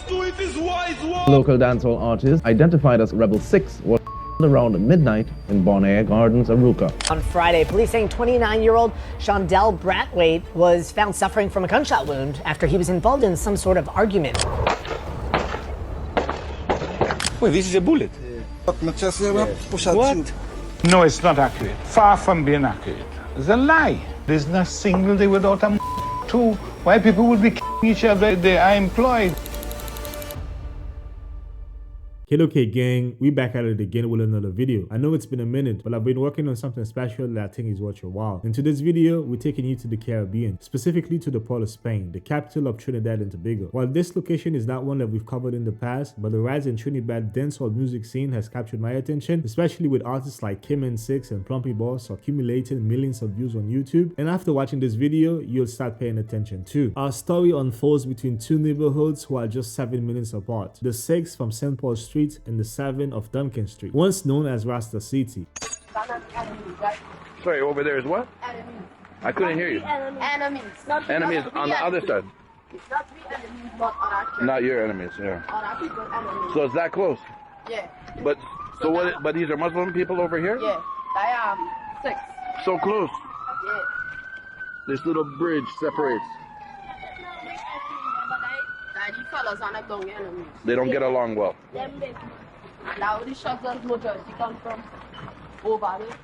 So it is wise one. Local dancehall artist identified as Rebel 6 was around midnight in Bonaire Gardens, Aruca. On Friday, police saying 29-year-old Shondell Brathwaite was found suffering from a gunshot wound after he was involved in some sort of argument. Wait, this is a bullet. What? No, it's not accurate. Far from being accurate. It's a lie. There's not a single day without a two. Why people would be killing each other? They are employed. Okay, gang, we back at it again with another video. I know it's been a minute, but I've been working on something special that I think is worth your while. In today's video, we're taking you to the Caribbean, specifically to the port of Spain, the capital of Trinidad and Tobago. While this location is not one that we've covered in the past, but the rise in Trinidad dancehall music scene has captured my attention, especially with artists like Kim-N6 and Plumpy Boss accumulating millions of views on YouTube. And after watching this video, you'll start paying attention too. Our story unfolds between two neighborhoods who are just 7 minutes apart. The 6 from St. Paul Street and the 7 of Duncan Street, once known as Rasta City. Sorry, over there is what? Enemies. I couldn't hear you. Enemies. Not Enemies on the other side. It's not we enemies, but other Not your enemies, yeah. other people enemies. So it's that close. Yeah. But so what? But these are Muslim people over here. Yeah. I am 6. So close. Yeah. This little bridge separates. The fellas on the down enemies. They don't get along well. Now the shots of motors come from over there.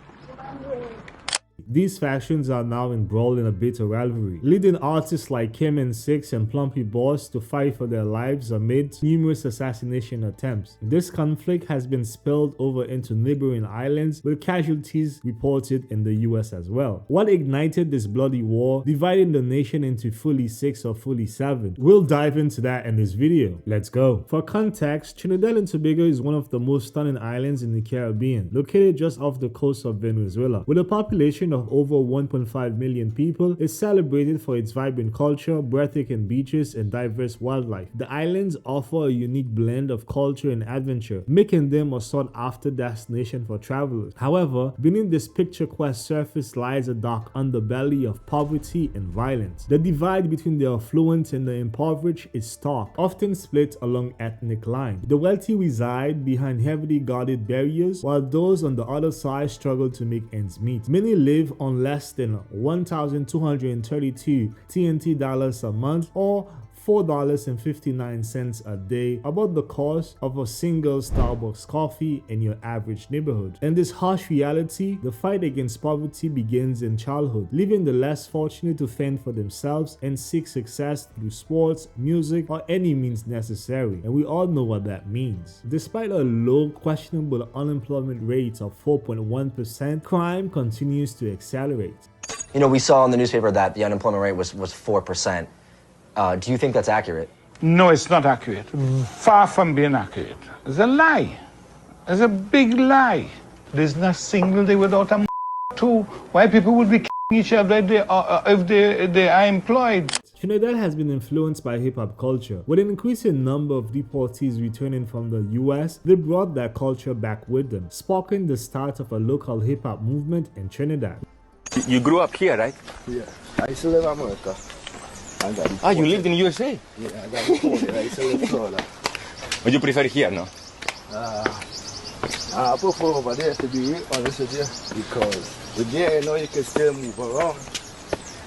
These factions are now embroiled in a bitter rivalry, leading artists like Kim-N6 and Plumpy Boss to fight for their lives amid numerous assassination attempts. This conflict has been spilled over into neighboring islands, with casualties reported in the US as well. What ignited this bloody war, dividing the nation into fully 6 or fully 7? We'll dive into that in this video. Let's go. For context, Trinidad and Tobago is one of the most stunning islands in the Caribbean, located just off the coast of Venezuela. With a population of over 1.5 million people, is celebrated for its vibrant culture, breathtaking beaches, and diverse wildlife. The islands offer a unique blend of culture and adventure, making them a sought-after destination for travelers. However, beneath this picturesque surface lies a dark underbelly of poverty and violence. The divide between the affluent and the impoverished is stark, often split along ethnic lines. The wealthy reside behind heavily guarded barriers, while those on the other side struggle to make ends meet. Many live on less than 1,232 TNT dollars a month, or $4.59 a day, about the cost of a single Starbucks coffee in your average neighborhood. In this harsh reality, the fight against poverty begins in childhood, leaving the less fortunate to fend for themselves and seek success through sports, music, or any means necessary. And we all know what that means. Despite a low, questionable unemployment rate of 4.1%, crime continues to accelerate. You know, we saw in the newspaper that the unemployment rate was 4%. Do you think that's accurate? No, it's not accurate. Far from being accurate. It's a lie. It's a big lie. There's not a single day without a two. Why people would be killing each other if they are employed? Trinidad has been influenced by hip-hop culture. With an increasing number of deportees returning from the US, they brought that culture back with them, sparking the start of a local hip-hop movement in Trinidad. You grew up here, right? Yeah. I used to live in America. Ah, you lived in USA? Yeah, I got deported. I used to live in Florida. But you prefer here, no? I prefer over there, to be honest with you, because with there, you know, you can still move around.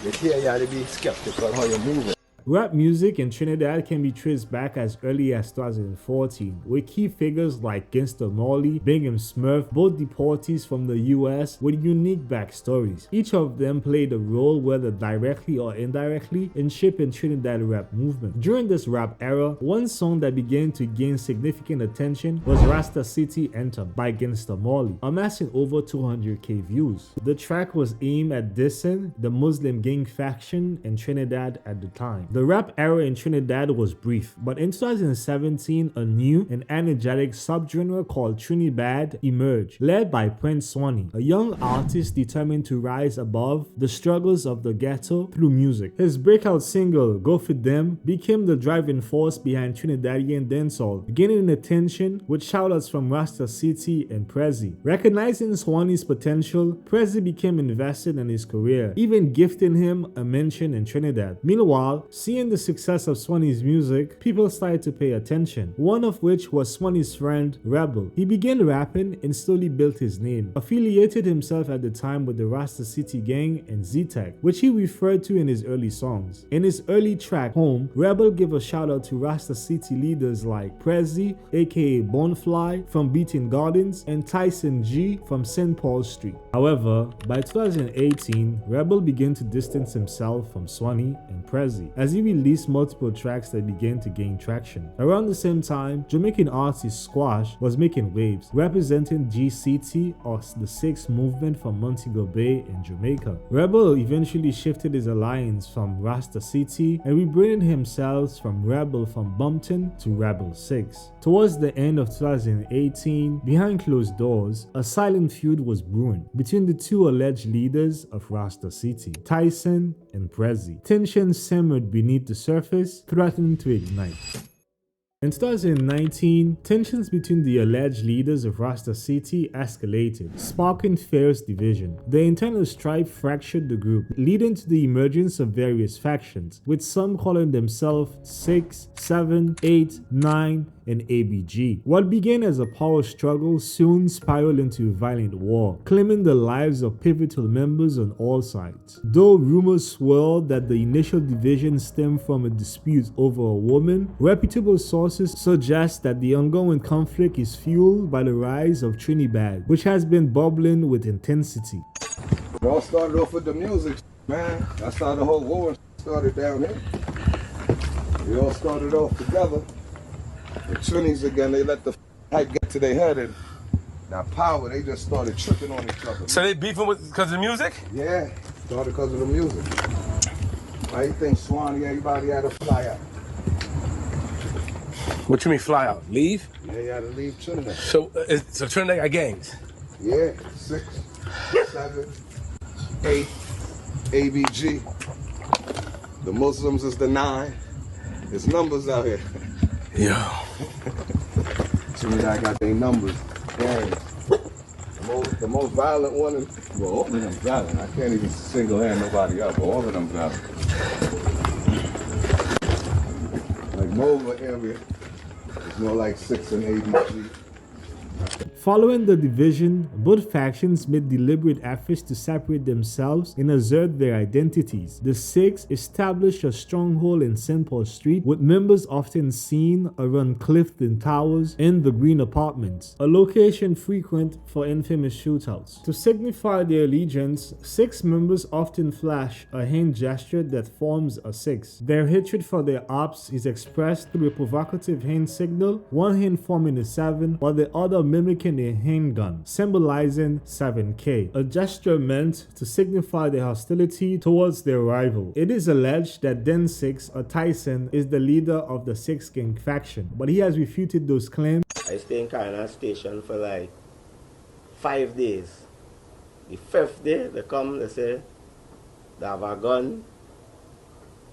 But here, you have to be skeptical how you're moving. Rap music in Trinidad can be traced back as early as 2014, with key figures like Gangsta Marley, Big M Smurf, both deportees from the US with unique backstories. Each of them played a role, whether directly or indirectly, in shaping Trinidad rap movement. During this rap era, one song that began to gain significant attention was Rasta City Anthem by Gangsta Marley, amassing over 200k views. The track was aimed at dissing the Muslim gang faction in Trinidad at the time. The rap era in Trinidad was brief, but in 2017, a new and energetic subgenre called Trinibad emerged, led by Prince Swanee, a young artist determined to rise above the struggles of the ghetto through music. His breakout single, Go For Them, became the driving force behind Trinidadian dancehall, gaining attention with shoutouts from Rasta City and Prezi. Recognizing Swanee's potential, Prezi became invested in his career, even gifting him a mention in Trinidad. Meanwhile, Seeing the success of Swanni's music, people started to pay attention, one of which was Swanni's friend, Rebel. He began rapping and slowly built his name, affiliated himself at the time with the Rasta City Gang and Z-Tech, which he referred to in his early songs. In his early track, Home, Rebel gave a shout out to Rasta City leaders like Prezi, aka Bonefly from Beaton Gardens, and Tyson G from St. Paul Street. However, by 2018, Rebel began to distance himself from Swanny and Prezi as he released multiple tracks that began to gain traction. Around the same time, Jamaican artist Squash was making waves, representing GCT or the Six movement from Montego Bay in Jamaica. Rebel eventually shifted his alliance from Rasta City and rebranded himself from Rebel from Bumpton to Rebel 6. Towards the end of 2018, behind closed doors, a silent feud was brewing between the two alleged leaders of Rasta City, Tyson and Prezi. Tension simmered beneath the surface, threatening to ignite. In 2019, tensions between the alleged leaders of Rasta City escalated, sparking fierce division. The internal strife fractured the group, leading to the emergence of various factions, with some calling themselves 6, 7, 8, 9, and ABG. What began as a power struggle soon spiraled into a violent war, claiming the lives of pivotal members on all sides. Though rumors swirled that the initial division stemmed from a dispute over a woman, reputable sources suggest that the ongoing conflict is fueled by the rise of Trinidad, which has been bubbling with intensity. It all started off with the music, man. That's how the whole war started down here. We all started off together. The Trinnies again, they let the hype get to their head, and now power, they just started tripping on each other. So they beefing because of the music? Yeah, started because of the music. Why you think Swanee, everybody had to fly out? What you mean fly out? Leave? Yeah, you had to leave Trinidad. So Trinidad got gangs? Yeah, 6, 7, 8, ABG. The Muslims is the 9. There's numbers out here. Yeah. Trinidad got their numbers. Gangs. The most violent one is, well, all of them violent. I can't even single hand nobody up, but all of them violent. Like Mova area, it's more like 6 and ABG. Following the division, both factions made deliberate efforts to separate themselves and assert their identities. The Six established a stronghold in St. Paul Street, with members often seen around Clifton Towers and the Green Apartments, a location frequent for infamous shootouts. To signify their allegiance, Six members often flash a hand gesture that forms a 6. Their hatred for their ops is expressed through a provocative hand signal, one hand forming a 7 while the other mimicking a handgun, symbolizing 7K, a gesture meant to signify their hostility towards their rival. It is alleged that Den 6, or Tyson, is the leader of the Six Gang faction, but he has refuted those claims. I stayed in Karna station for like 5 days. The 5th day, they come, they say, they have a gun,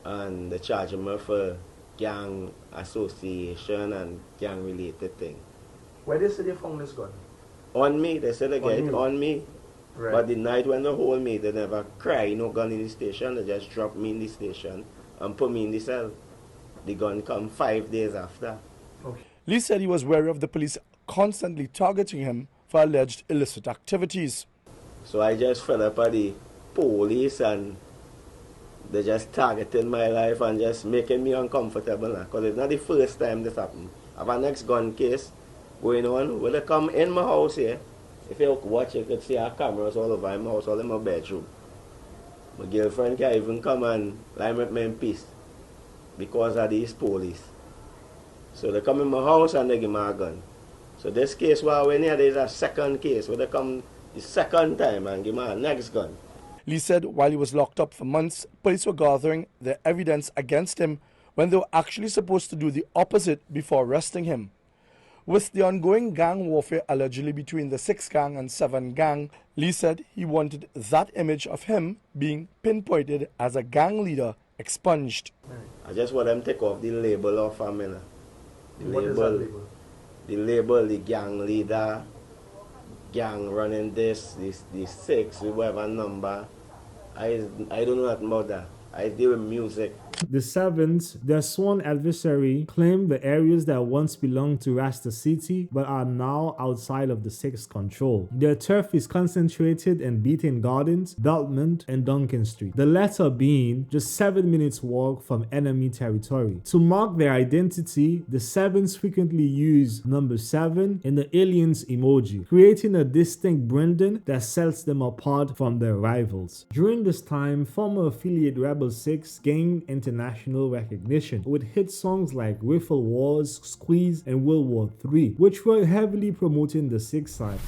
and they charge me for gang association and gang related thing. Where they say they found this gun? On me, they said they get it on me. Right. But the night when they hold me, they never cry, no gun in the station. They just drop me in the station and put me in the cell. The gun come 5 days after. Okay. Lee said he was wary of the police constantly targeting him for alleged illicit activities. So I just fed up at the police, and they just targeting my life and just making me uncomfortable now. Because it's not the first time this happened. I have a next gun case going on. When they come in my house here, if you watch, you could see our cameras all over my house, all in my bedroom. My girlfriend can't even come and lie with me in peace because of these police. So they come in my house and they give me a gun. So this case where when here, there's a second case where they come the second time and give me a next gun. Lee said while he was locked up for months, police were gathering their evidence against him when they were actually supposed to do the opposite before arresting him. With the ongoing gang warfare allegedly between the 6 gang and 7 gang, Lee said he wanted that image of him being pinpointed as a gang leader expunged. I just want them to take off the label of family. What is that label? The label, the gang leader, gang running this, the 6, whatever number. I don't know nothing about that. I deal with music. The Sevens, their sworn adversary, claimed the areas that once belonged to Rasta City but are now outside of the Six control. Their turf is concentrated in Beaton Gardens, Beltmont, and Duncan Street, the latter being just 7 minutes walk from enemy territory. To mark their identity, the Sevens frequently use number 7 in the aliens emoji, creating a distinct branding that sets them apart from their rivals. During this time, former affiliate Rebel 6 gained international recognition with hit songs like Riffle Wars, Squeeze, and World War III, which were heavily promoting the 6 side.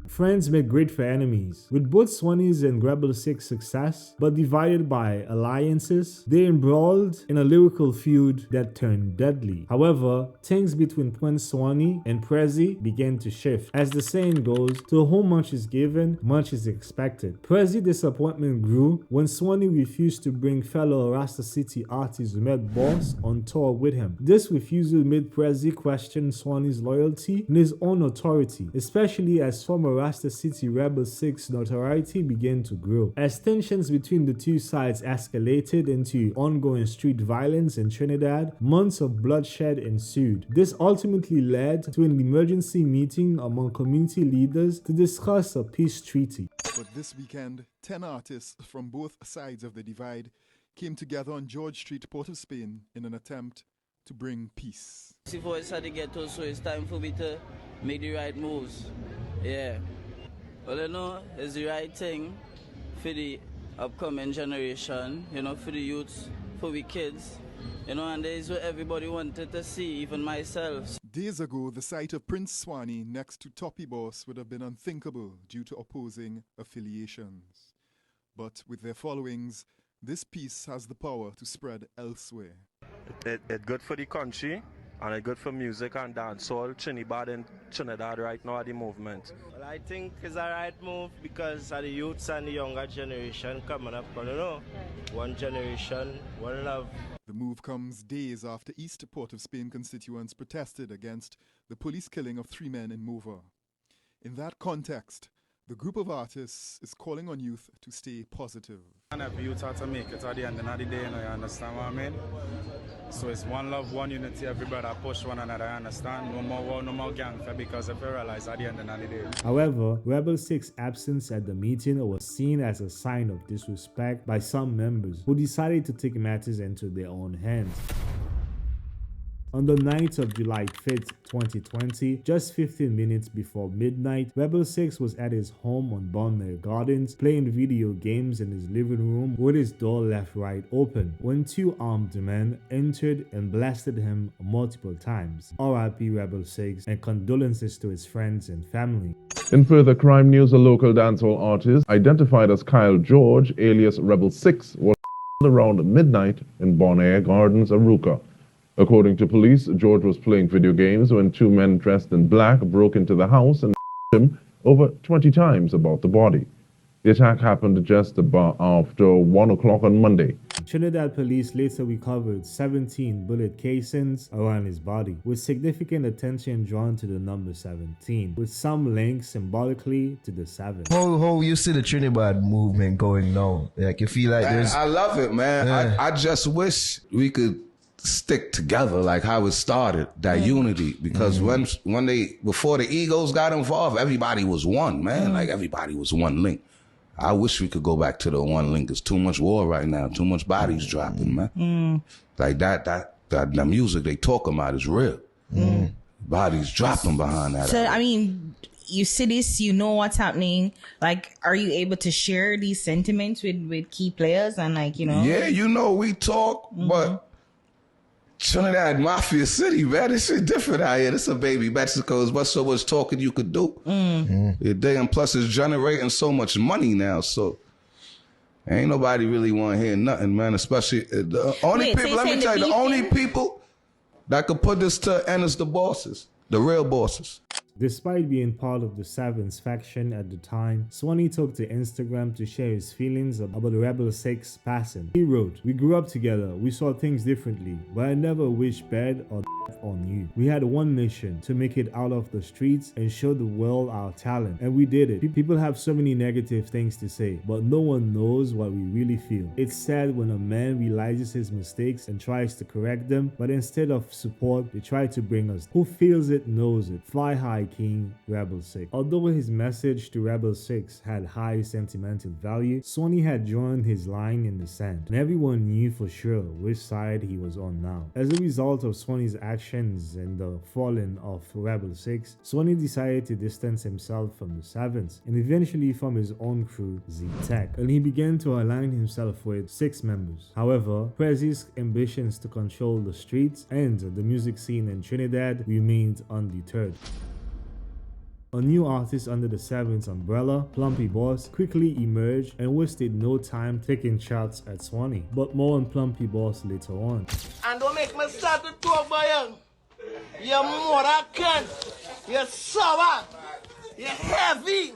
Friends make great for enemies. With both Swannies and Rebel 6 success, but divided by alliances, they embroiled in a lyrical feud that turned deadly. However, things between Prince Swanny and Prezi began to shift. As the saying goes, to whom much is given, much is expected. Prezi's disappointment grew when Swanny refused to bring fellow Rasta City artist Med Boss on tour with him. This refusal made Prezi question Swanny's loyalty and his own authority, especially as former Rasta City Rebel 6 notoriety began to grow. As tensions between the two sides escalated into ongoing street violence in Trinidad, months of bloodshed ensued. This ultimately led to an emergency meeting among community leaders to discuss a peace treaty. But this weekend, 10 artists from both sides of the divide came together on George Street, Port of Spain, in an attempt to bring peace. Before it's had to get to, so it's time for me to make the right moves. Yeah. Well, you know, it's the right thing for the upcoming generation, you know, for the youths, for the kids, you know, and that is what everybody wanted to see, even myself. Days ago, the sight of Prince Swanny next to Toppy Boss would have been unthinkable due to opposing affiliations. But with their followings, this peace has the power to spread elsewhere. It's good for the country, and it's good for music and dancehall. Trinidad and Trinidad right now are the movement. Well, I think it's a right move because of the youths and the younger generation coming up, you know, one generation, one love. The move comes days after East Port of Spain constituents protested against the police killing of 3 men in Mova. In that context, the group of artists is calling on youth to stay positive. And if youth have to make it at the end of the day, you know, you understand what I mean? So it's one love, one unity, everybody push one another, I understand? No more war, no more gang, because if you realize at the end of the day. However, Rebel 6's absence at the meeting was seen as a sign of disrespect by some members who decided to take matters into their own hands. On the night of July 5th, 2020, just 15 minutes before midnight, Rebel 6 was at his home on Bonmere Gardens playing video games in his living room with his door left right open when 2 armed men entered and blasted him multiple times. RIP Rebel 6 and condolences to his friends and family. In further crime news, a local dancehall artist identified as Kyle George, alias Rebel 6, was around midnight in Bonmere Gardens, Arouca. According to police, George was playing video games when 2 men dressed in black broke into the house and him over 20 times about the body. The attack happened just about after 1 o'clock on Monday. Trinidad police later recovered 17 bullet casings around his body, with significant attention drawn to the number 17, with some links symbolically to the 7. How you see the Trinidad movement going now? Like, you feel like there's... I love it, man. Yeah. I just wish we could stick together like how it started, that unity, because when they, before the egos got involved, everybody was one, man. Like everybody was one link. I wish we could go back to the one link. There's too much war right now, too much bodies dropping, man. Like that music they talk about is real. Bodies dropping behind that. So I mean, you see this, you know what's happening. Like, are you able to share these sentiments with key players and, like, you know? Yeah, you know, we talk, but Trinidad Mafia City, man, this shit different out here. This is a baby Mexico. There's so much talking you could do. And plus it's generating so much money now, so ain't nobody really want to hear nothing, man. Especially the only people, let me tell you, the only people that could put this to end is the bosses, the real bosses. Despite being part of the Sevens faction at the time, Swanny took to Instagram to share his feelings about the Rebel 6 passing. He wrote, "We grew up together, we saw things differently, but I never wished bad or on you. We had one mission: to make it out of the streets and show the world our talent, and we did it. People have so many negative things to say, but no one knows what we really feel. It's sad when a man realizes his mistakes and tries to correct them, but instead of support, they try to bring us. Who feels it knows it. Fly high, King, Rebel 6. Although his message to Rebel 6 had high sentimental value, Swanee had drawn his line in the sand, and everyone knew for sure which side he was on now. As a result of Swanee's actions and the falling of Rebel 6, Swanee decided to distance himself from the Sevens and eventually from his own crew, Z-Tech, and he began to align himself with 6 members. However, Prezzy's ambitions to control the streets and the music scene in Trinidad remained undeterred. A new artist under the Sevens umbrella, Plumpy Boss, quickly emerged and wasted no time taking shots at Swanee. But more on Plumpy Boss later on. And don't make me start to talk about you. You're more cunt. You're sour. You're heavy.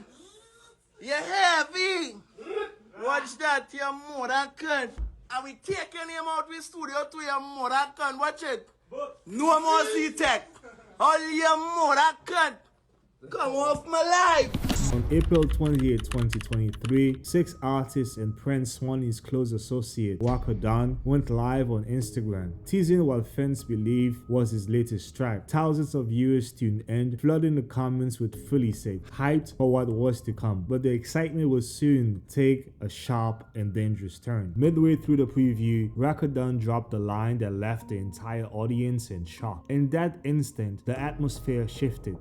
You're heavy. Watch that, you're more cunt. And we taking him out of the studio to your more cunt. Watch it. No more Z-Tech. All your more cunt. Come off my life! On April 28, 2023, 6 artists and Prince Swanee's close associate, Waka Don, went live on Instagram, teasing what fans believe was his latest track. Thousands of viewers tuned in, flooding the comments with fully safe, hyped for what was to come. But the excitement would soon take a sharp and dangerous turn. Midway through the preview, Waka Don dropped a line that left the entire audience in shock. In that instant, the atmosphere shifted.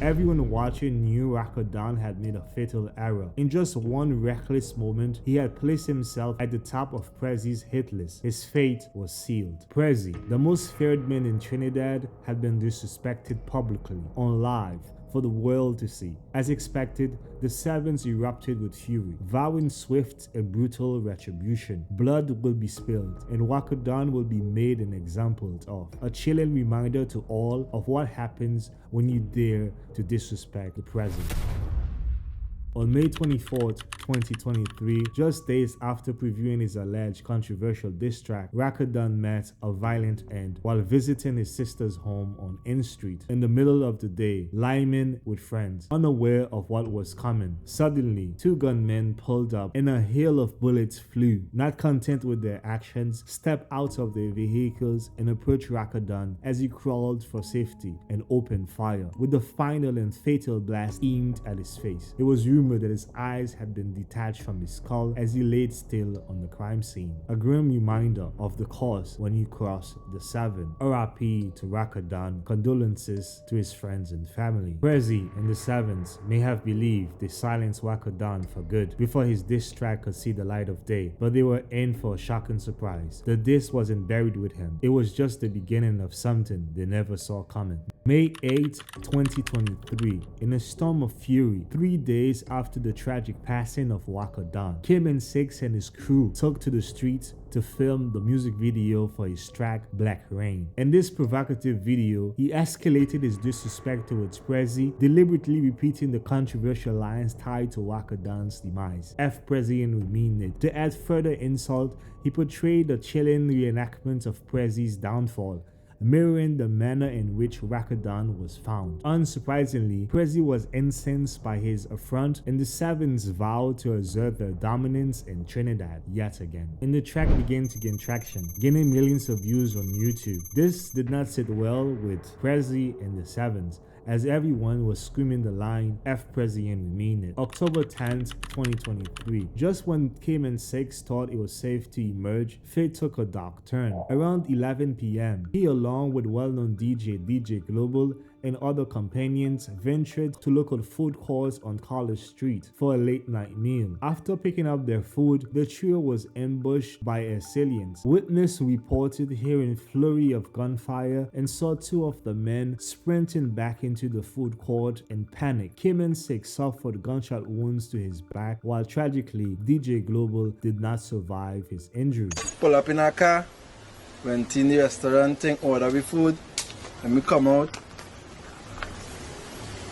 Everyone watching knew Waka Don had made a fatal error. In just one reckless moment, he had placed himself at the top of Prezzy's hit list. His fate was sealed. Prezzy, the most feared man in Trinidad, had been disrespected publicly, on live, for the world to see. As expected, the Sevens erupted with fury, vowing swift and brutal retribution. Blood will be spilled, and Waka Don will be made an example of. A chilling reminder to all of what happens when you dare to disrespect the president. On May 24, 2023, just days after previewing his alleged controversial diss track, Waka Don met a violent end while visiting his sister's home on N Street. In the middle of the day, liming with friends, unaware of what was coming. Suddenly, 2 gunmen pulled up and a hail of bullets flew. Not content with their actions, stepped out of their vehicles and approached Waka Don as he crawled for safety and opened fire, with the final and fatal blast aimed at his face. It was rumored that his eyes had been detached from his skull as he laid still on the crime scene. A grim reminder of the course when you cross the 7. RIP to Waka Don, condolences to his friends and family. Prezzy and the Sevens may have believed they silenced Waka Don for good before his diss track could see the light of day, but they were in for a shocking surprise. The diss wasn't buried with him. It was just the beginning of something they never saw coming. May 8, 2023, in a storm of fury, 3 days after the tragic passing of Waka Don, Kim-N6 and his crew took to the streets to film the music video for his track Black Rain. In this provocative video, he escalated his disrespect towards Prezzy, deliberately repeating the controversial lines tied to Waka Don's demise. F Prezzy and we mean it. To add further insult, he portrayed a chilling reenactment of Prezzy's downfall, mirroring the manner in which Waka Don was found. Unsurprisingly, Prezzy was incensed by his affront, and the Sevens vowed to assert their dominance in Trinidad yet again. And the track began to gain traction, gaining millions of views on YouTube. This did not sit well with Prezzy and the Sevens, as everyone was screaming the line, F Prezzy and we mean it. October 10th, 2023. Just when Kim-N6 thought it was safe to emerge, fate took a dark turn. Around 11 p.m., he along with well-known DJ Global and other companions ventured to local food courts on College Street for a late-night meal. After picking up their food, the trio was ambushed by assailants. Witness reported hearing flurry of gunfire and saw 2 of the men sprinting back into the food court in panic. Kim-N6 suffered gunshot wounds to his back, while tragically, DJ Global did not survive his injuries. Pull up in a car, went in the restaurant, order the food, and we come out.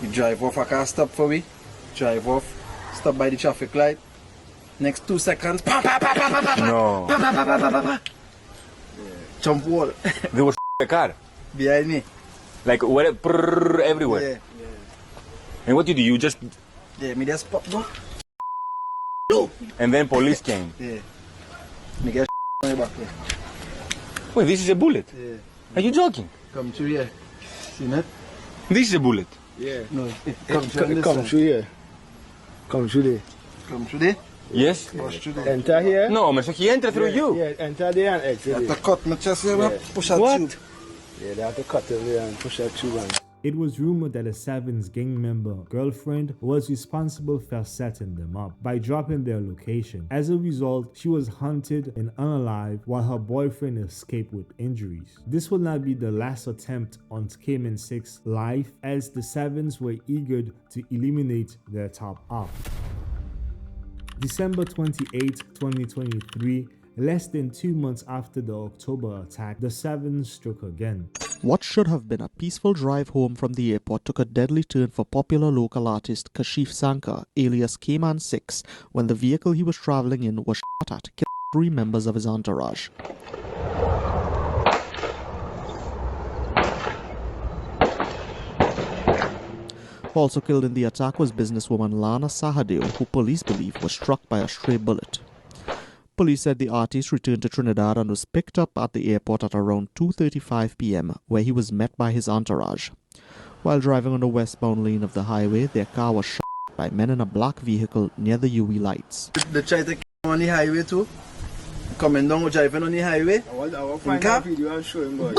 We drive off, a car stop for we, drive off, stop by the traffic light, Next 2 seconds, pa pa pa pa pa pa pa. No. Pa pa pa pa pa pa pa. Jump wall. There was the car. Behind me. Like where, prrr, everywhere. Yeah. And what did you do? You just... Yeah, me just pop go. And then police came. Yeah. Me get on the back there. Wait, this is a bullet? Yeah. Are you joking? Come through here. See that? This is a bullet? Yeah. No, it come through here. Come through there. Come through there? Yes? Enter here? No, man, so he entered through you. Yeah, enter there and exit. You have to cut my chest here, push out tube. Yeah, they have to cut it there and push out tube. It was rumored that a Sevens gang member girlfriend was responsible for setting them up by dropping their location. As a result, she was hunted and unalive while her boyfriend escaped with injuries. This will not be the last attempt on Cayman 6's life, as the Sevens were eager to eliminate their top op. December 28, 2023, less than 2 months after the October attack, the Sevens struck again. What should have been a peaceful drive home from the airport took a deadly turn for popular local artist Kashif Sanka, alias Cayman 6, when the vehicle he was traveling in was shot at, killing 3 members of his entourage. Also killed in the attack was businesswoman Lana Sahadeo, who police believe was struck by a stray bullet. Police said the artist returned to Trinidad and was picked up at the airport at around 2:35 p.m., where he was met by his entourage. While driving on the westbound lane of the highway, their car was shot by men in a black vehicle near the UE lights. They try to come on the highway too. Coming down, driving on the highway. I will find that video and show him, boy.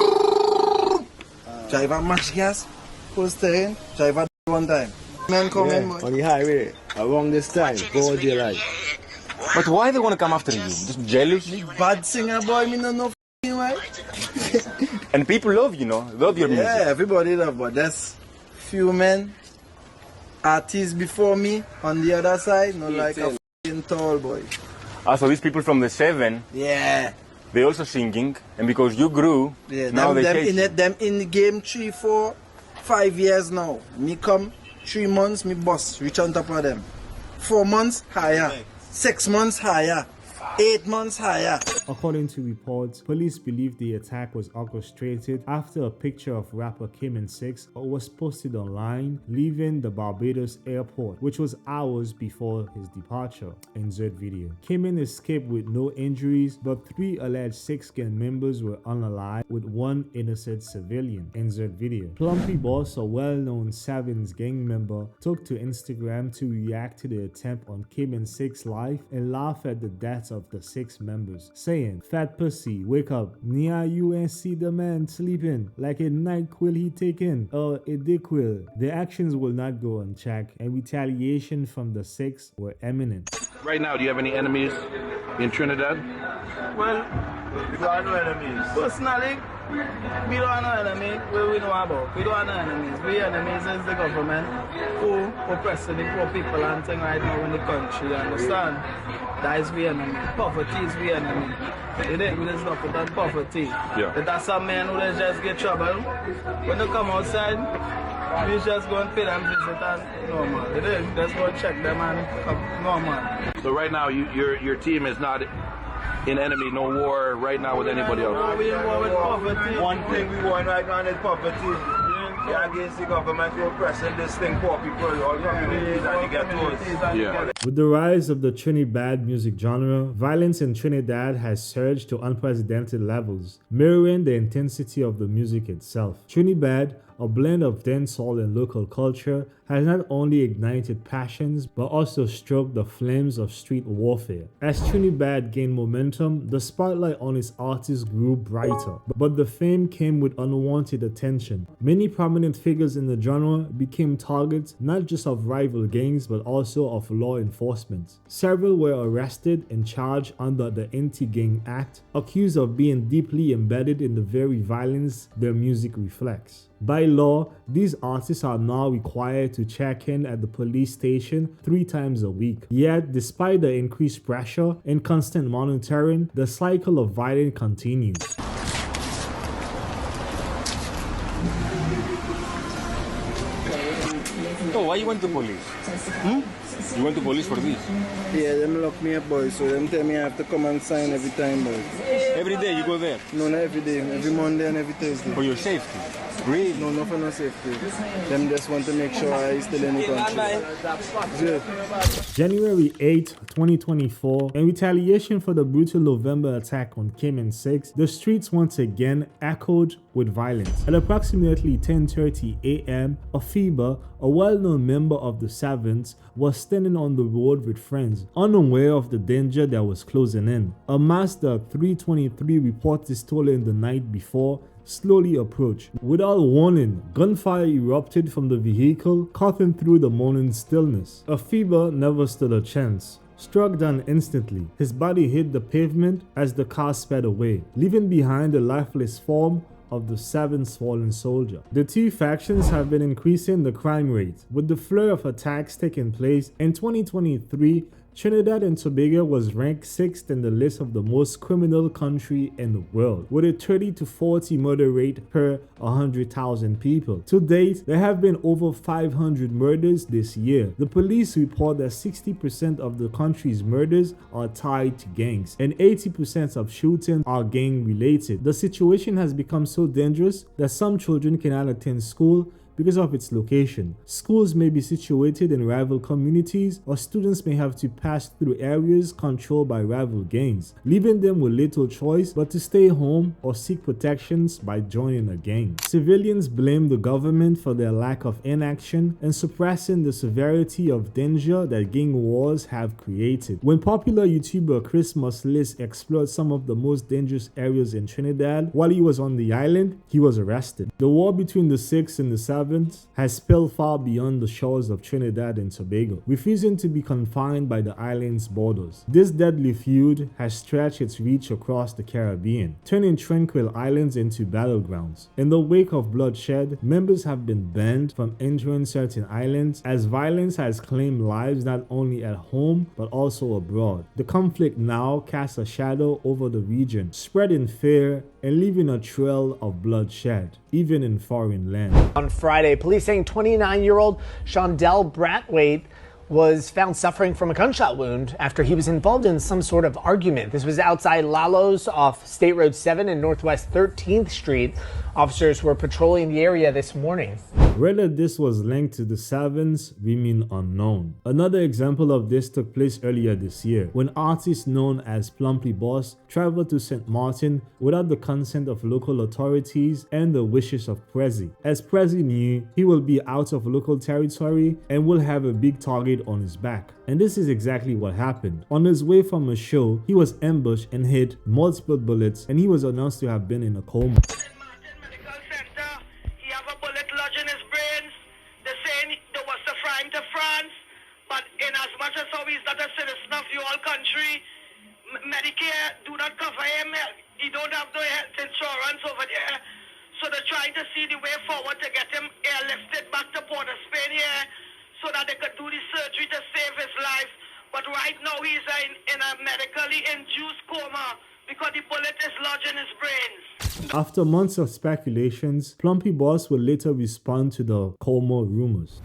Driver match gas, full steering, driver one time. Men coming, boy. On the highway, around this time, go with your life. But why they want to come after you? Just jealousy? Bad singer, boy, me no know why. And people love you, know, love your music. Yeah, everybody love, but there's few men, artists before me on the other side, not like a f***ing tall boy. Ah, so these people from the 7, Yeah. they also singing, and because you grew, Yeah, now they them chase in you. it, them in the game 3, 4, 5 years now. Me come 3 months, me boss reach on top of them. 4 months higher, 6 months higher, 8 months higher. According to reports, police believe the attack was orchestrated after a picture of rapper Cayman 6 was posted online leaving the Barbados airport, which was hours before his departure. Insert video. Cayman escaped with no injuries, but 3 alleged 6 gang members were unalive, with 1 innocent civilian. Insert video. Plumpy Boss, a well-known Sevens gang member, took to Instagram to react to the attempt on Cayman 6's life and laugh at the deaths of the 6 members, saying, "Fat pussy, wake up. Nia, you ain't see the man sleeping like a night quill he taken, or a dick quill." The actions will not go unchecked, and retaliation from the 6 were imminent. Right now, do you have any enemies in Trinidad? Well, we don't have no enemies. Personally, we don't have no enemies. We know about. We don't have no enemies. We enemies is the government who oppressing the poor people and thing right now in the country. You understand? That is we enemy. Poverty is we enemy. You think we just look at that poverty. Yeah. But that's some men who just get trouble. When they come outside, we just go and pay them visit and normal. You think? Just go and check them and come normal. So right now, your team is not in enemy, no war right now with anybody else. We in war with poverty. One thing we want right now is poverty. We are against the government who oppressing this thing, poor people, all communities and the ghettos. Yeah. With the rise of the Trinidad music genre, violence in Trinidad has surged to unprecedented levels, mirroring the intensity of the music itself. Trinidad, a blend of dancehall and local culture, has not only ignited passions but also stroked the flames of street warfare. As Trinidad gained momentum, the spotlight on its artists grew brighter, but the fame came with unwanted attention. Many prominent figures in the genre became targets not just of rival gangs but also of law enforcement. Several were arrested and charged under the Anti-Gang Act, accused of being deeply embedded in the very violence their music reflects. By law, these artists are now required to check in at the police station 3 times a week. Yet, despite the increased pressure and constant monitoring, the cycle of violence continues. Oh, why you went to police? You went to police for this? Yeah, them lock me up, boy. So them tell me I have to come and sign every time, boy. Every day you go there? No, not every day. Every Monday and every Thursday. For your safety? Really? No, not for no safety. Them just want to make sure I still in the country. Yeah. January 8, 2024, in retaliation for the brutal November attack on Kim and 6, the streets once again echoed with violence. At approximately 10:30 a.m., Afiba, a well-known member of the Sevens, was standing on the road with friends, unaware of the danger that was closing in. A Mazda 323 reported stolen the night before slowly approached. Without warning, gunfire erupted from the vehicle, cutting through the morning stillness. Afiba never stood a chance. Struck down instantly, his body hit the pavement as the car sped away, leaving behind the lifeless form of the 7th fallen soldier. The two factions have been increasing the crime rate, with the flurry of attacks taking place. In 2023, Trinidad and Tobago was ranked 6th in the list of the most criminal country in the world, with a 30 to 40 murder rate per 100,000 people. To date, there have been over 500 murders this year. The police report that 60% of the country's murders are tied to gangs, and 80% of shootings are gang-related. The situation has become so dangerous that some children cannot attend school because of its location. Schools may be situated in rival communities, or students may have to pass through areas controlled by rival gangs, leaving them with little choice but to stay home or seek protections by joining a gang. Civilians blame the government for their lack of inaction and suppressing the severity of danger that gang wars have created. When popular YouTuber Chris Muslis explored some of the most dangerous areas in Trinidad while he was on the island, he was arrested. The war between the 6th and the 7th has spilled far beyond the shores of Trinidad and Tobago, refusing to be confined by the island's borders. This deadly feud has stretched its reach across the Caribbean, turning tranquil islands into battlegrounds. In the wake of bloodshed, members have been banned from entering certain islands as violence has claimed lives not only at home but also abroad. The conflict now casts a shadow over the region, spreading fear and leaving a trail of bloodshed, even in foreign land. On Friday, police saying 29-year-old Shondell Brathwaite was found suffering from a gunshot wound after he was involved in some sort of argument. This was outside Lalo's off State Road 7 and Northwest 13th Street. Officers were patrolling the area this morning. Whether this was linked to the Sevens remain unknown. Another example of this took place earlier this year, when artists known as Plumpy Boss traveled to St. Martin without the consent of local authorities and the wishes of Prezi. As Prezi knew, he will be out of local territory and will have a big target on his back. And this is exactly what happened. On his way from a show, he was ambushed and hit multiple bullets, and he was announced to have been in a coma. Medicare do not cover him. He don't have no health insurance over there. So they're trying to see the way forward to get him airlifted back to Port of Spain here so that they could do the surgery to save his life. But right now he's in a medically induced coma because the bullet is lodged in his brains. After months of speculations, Plumpy Boss will later respond to the coma rumors.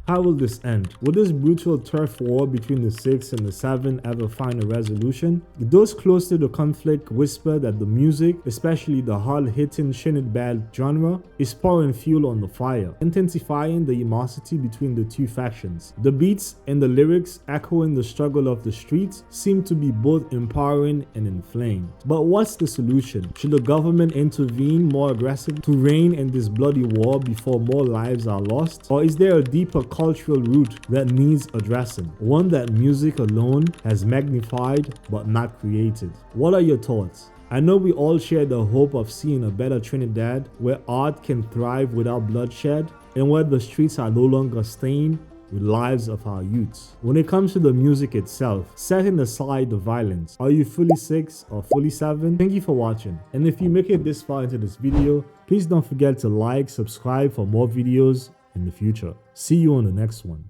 How will this end? Will this brutal turf war between the 6 and the 7 ever find a resolution? Those close to the conflict whisper that the music, especially the hard-hitting Trinidad genre, is pouring fuel on the fire, intensifying the animosity between the two factions. The beats and the lyrics echoing the struggle of the streets seem to be both empowering and inflamed. But what's the solution? Should the government intervene more aggressively to rein in this bloody war before more lives are lost? Or is there a deeper cultural root that needs addressing, one that music alone has magnified but not created? What are your thoughts? I know we all share the hope of seeing a better Trinidad where art can thrive without bloodshed and where the streets are no longer stained with lives of our youths. When it comes to the music itself, setting aside the violence, are you fully 6 or fully 7? Thank you for watching, and if you make it this far into this video, please don't forget to like, subscribe for more videos in the future. See you on the next one.